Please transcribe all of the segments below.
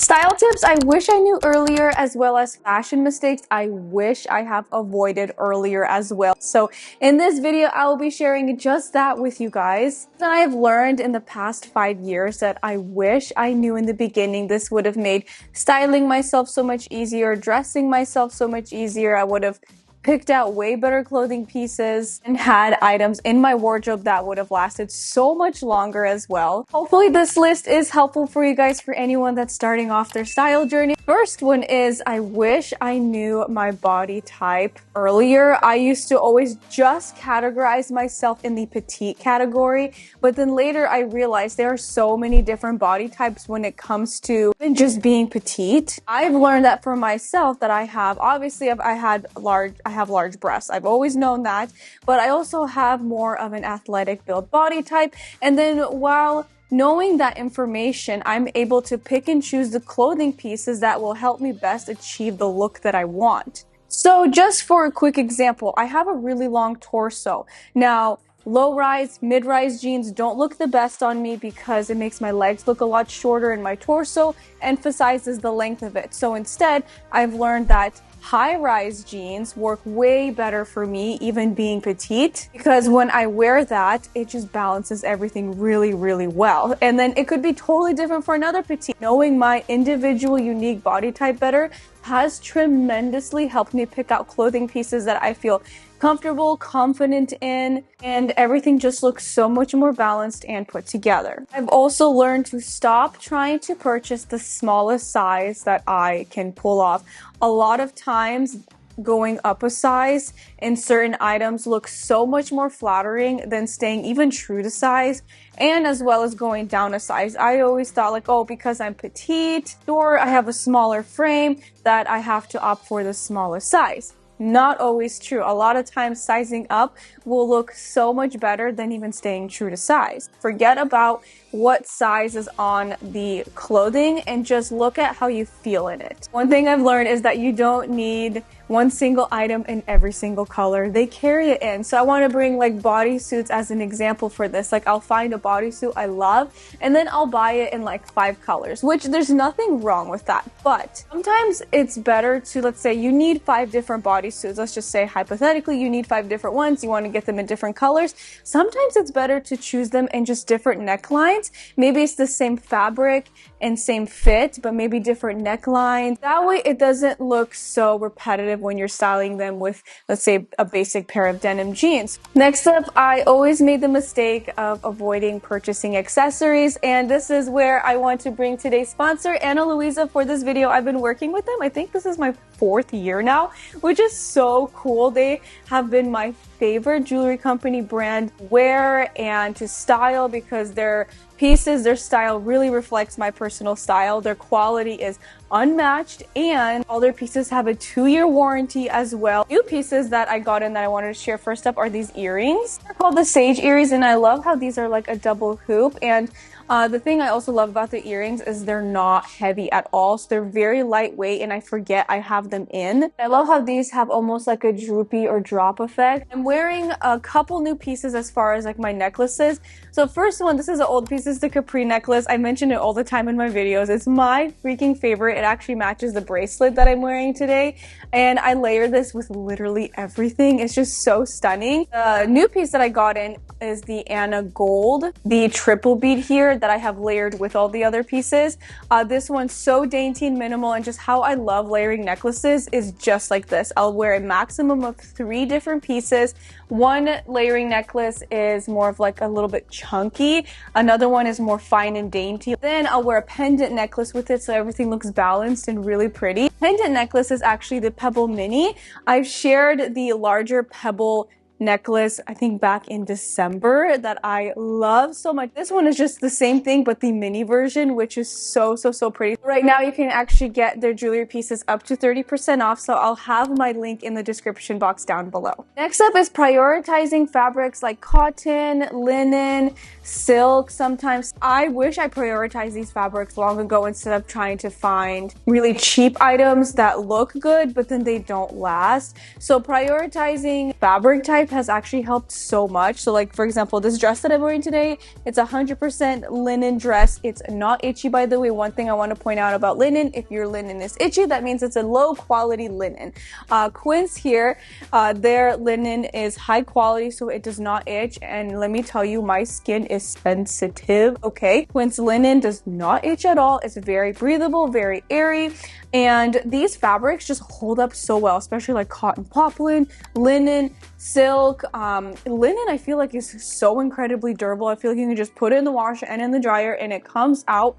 Style tips I wish I knew earlier, as well as fashion mistakes I wish I have avoided earlier as well. So in this video, I will be sharing just that with you guys. I have learned in the past 5 years that I wish I knew in the beginning. This would have made styling myself so much easier, dressing myself so much easier. I would have picked out way better clothing pieces and had items in my wardrobe that would have lasted so much longer as well. Hopefully this list is helpful for you guys, for anyone that's starting off their style journey. First one is, I wish I knew my body type earlier. I used to always just categorize myself in the petite category, but then later I realized there are so many different body types when it comes to just being petite. I've learned that for myself that I have, obviously I have large breasts. I've always known that, but I also have more of an athletic build body type. And then while knowing that information, I'm able to pick and choose the clothing pieces that will help me best achieve the look that I want. So just for a quick example, I have a really long torso. Now, low-rise, mid-rise jeans don't look the best on me because it makes my legs look a lot shorter and my torso emphasizes the length of it. So instead, I've learned that high-rise jeans work way better for me, even being petite, because when I wear that, it just balances everything really, really well. And then it could be totally different for another petite. Knowing my individual unique body type better has tremendously helped me pick out clothing pieces that I feel comfortable, confident in, and everything just looks so much more balanced and put together. I've also learned to stop trying to purchase the smallest size that I can pull off. A lot of times, going up a size in certain items looks so much more flattering than staying even true to size, and as well as going down a size. I always thought like, oh, because I'm petite or I have a smaller frame, that I have to opt for the smallest size. Not always true. A lot of times sizing up will look so much better than even staying true to size. Forget about what size is on the clothing and just look at how you feel in it. One thing I've learned is that you don't need one single item in every single color. They carry it in. So I want to bring like bodysuits as an example for this. Like I'll find a bodysuit I love and then I'll buy it in like 5 colors, which there's nothing wrong with that. But sometimes it's better to, let's say you need 5 different bodysuits. Let's just say hypothetically you need 5 different ones. You want to get them in different colors. Sometimes it's better to choose them in just different necklines. Maybe it's the same fabric and same fit, but maybe different necklines. That way it doesn't look so repetitive when you're styling them with, let's say, a basic pair of denim jeans. Next up, I always made the mistake of avoiding purchasing accessories, and this is where I want to bring today's sponsor, Luisa, for this video. I've been working with them. I think this is my 4th year now, which is so cool. They have been my favorite jewelry company brand wear and to style, because their pieces, their style really reflects my personal style. Their quality is unmatched, and all their pieces have a 2-year warranty as well. New pieces that I got in that I wanted to share first up are these earrings. They're called the Sage earrings, and I love how these are like a double hoop. And the thing I also love about the earrings is they're not heavy at all. So they're very lightweight, and I forget I have them in. I love how these have almost like a droopy or drop effect. I'm wearing a couple new pieces as far as like my necklaces. So first one, this is an old piece, this is the Capri necklace. I mention it all the time in my videos. It's my freaking favorite. It actually matches the bracelet that I'm wearing today. And I layer this with literally everything. It's just so stunning. The new piece that I got in is the Anna Gold, the triple bead here that I have layered with all the other pieces. This one's so dainty and minimal, and just how I love layering necklaces is just like this. I'll wear a maximum of 3 different pieces. One layering necklace is more of like a little bit chunky. Another one is more fine and dainty. Then I'll wear a pendant necklace with it so everything looks balanced and really pretty. Pendant necklace is actually the Pebble Mini. I've shared the larger Pebble necklace, I think back in December, that I love so much. This one is just the same thing, but the mini version, which is so pretty. Right now, you can actually get their jewelry pieces up to 30% off, so I'll have my link in the description box down below. Next up is prioritizing fabrics like cotton, linen, silk. Sometimes I wish I prioritized these fabrics long ago instead of trying to find really cheap items that look good, but then they don't last. So prioritizing fabric types has actually helped so much. So like, for example, this dress that I'm wearing today, it's 100% linen dress. It's not itchy, by the way. One thing I want to point out about linen, if your linen is itchy, that means it's a low quality linen. Quince here, their linen is high quality, so it does not itch. And let me tell you, my skin is sensitive, okay? Quince linen does not itch at all. It's very breathable, very airy. And these fabrics just hold up so well, especially like cotton poplin, linen, silk. Linen, I feel like, is so incredibly durable. I feel like you can just put it in the washer and in the dryer and it comes out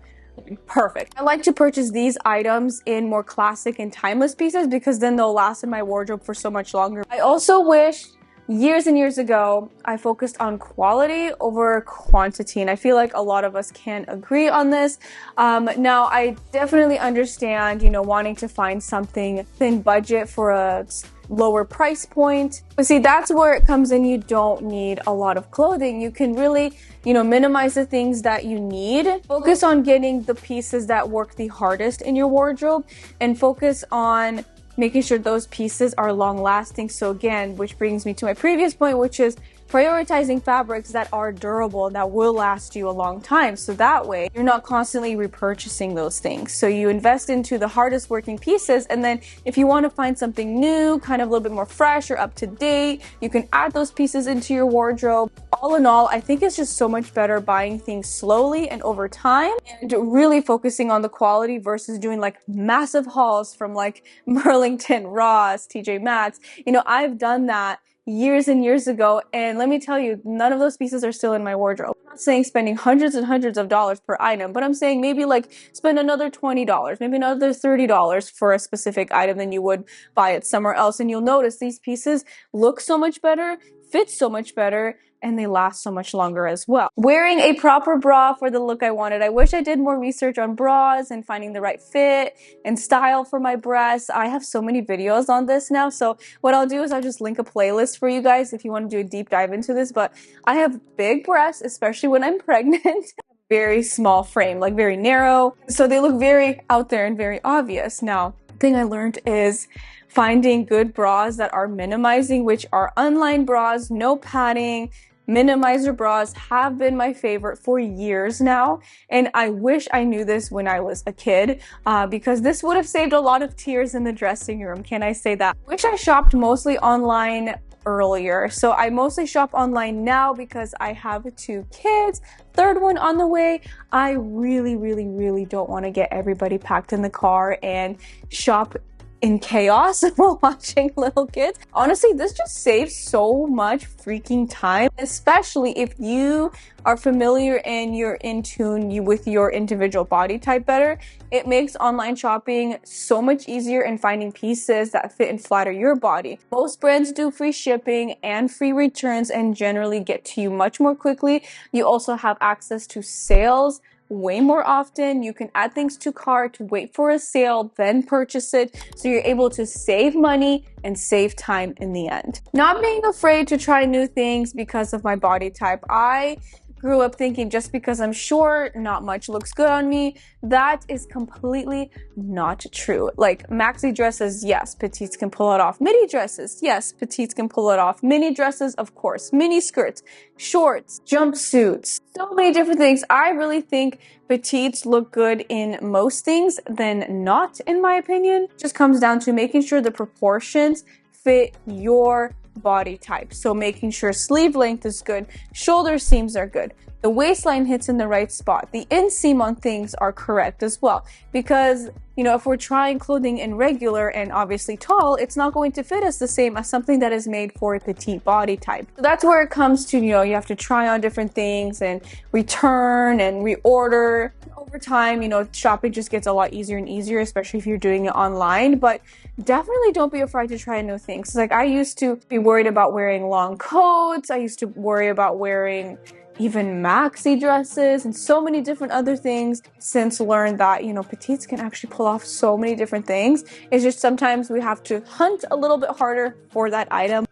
perfect. I like to purchase these items in more classic and timeless pieces because then they'll last in my wardrobe for so much longer. I also wish years and years ago, I focused on quality over quantity, and I feel like a lot of us can agree on this. Now, I definitely understand, wanting to find something thin budget for a lower price point. But see, that's where it comes in. You don't need a lot of clothing. You can really, minimize the things that you need. Focus on getting the pieces that work the hardest in your wardrobe and focus on making sure those pieces are long lasting. So again, which brings me to my previous point, which is prioritizing fabrics that are durable, that will last you a long time. So that way you're not constantly repurchasing those things. So you invest into the hardest working pieces. And then if you want to find something new, kind of a little bit more fresh or up to date, you can add those pieces into your wardrobe. All in all, I think it's just so much better buying things slowly and over time and really focusing on the quality versus doing like massive hauls from like Burlington, Ross, TJ Maxx. I've done that years and years ago, and let me tell you, none of those pieces are still in my wardrobe. I'm not saying spending hundreds and hundreds of dollars per item, but I'm saying maybe like spend another $20, maybe another $30 for a specific item than you would buy it somewhere else, and you'll notice these pieces look so much better, fit so much better, and they last so much longer as well. Wearing a proper bra for the look I wanted. I wish I did more research on bras and finding the right fit and style for my breasts. I have so many videos on this now, so what I'll do is I'll just link a playlist for you guys if you want to do a deep dive into this. But I have big breasts, especially when I'm pregnant. Very small frame, like very narrow, so they look very out there and very obvious. Now, the thing I learned is finding good bras that are minimizing, which are unlined bras, no padding. Minimizer bras have been my favorite for years now, and I wish I knew this when I was a kid because this would have saved a lot of tears in the dressing room. Can I say that? Wish I shopped mostly online earlier. So I mostly shop online now because I have 2 kids, third one on the way. I really don't want to get everybody packed in the car and shop in chaos while watching little kids. Honestly, this just saves so much freaking time, especially if you are familiar and you're in tune with your individual body type better. It makes online shopping so much easier in finding pieces that fit and flatter your body. Most brands do free shipping and free returns and generally get to you much more quickly. You also have access to sales way more often. You can add things to cart, wait for a sale, then purchase it. So you're able to save money and save time in the end. Not being afraid to try new things because of my body type. I grew up thinking just because I'm short, not much looks good on me. That is completely not true. Like maxi dresses, yes, petites can pull it off. Midi dresses, yes, petites can pull it off. Mini dresses, of course. Mini skirts, shorts, jumpsuits, so many different things. I really think petites look good in most things than not, in my opinion. It just comes down to making sure the proportions fit your body type. So making sure sleeve length is good, shoulder seams are good, the waistline hits in the right spot, the inseam on things are correct as well. Because, if we're trying clothing in regular and obviously tall, it's not going to fit us the same as something that is made for a petite body type. So that's where it comes to, you have to try on different things and return and reorder. Over time, shopping just gets a lot easier and easier, especially if you're doing it online. But definitely don't be afraid to try new things. Like I used to be worried about wearing long coats. I used to worry about wearing even maxi dresses and so many different other things. Since learned that, petites can actually pull off so many different things. It's just sometimes we have to hunt a little bit harder for that item.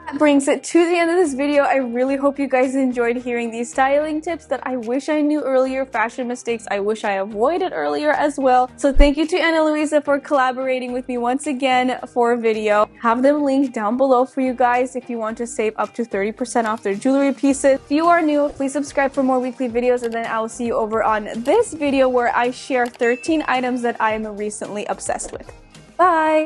That brings it to the end of this video. I really hope you guys enjoyed hearing these styling tips that I wish I knew earlier, fashion mistakes I wish I avoided earlier as well. So thank you to Anna Luisa for collaborating with me once again for a video. Have them linked down below for you guys if you want to save up to 30% off their jewelry pieces. If you are new, please subscribe for more weekly videos, and then I will see you over on this video where I share 13 items that I am recently obsessed with. Bye!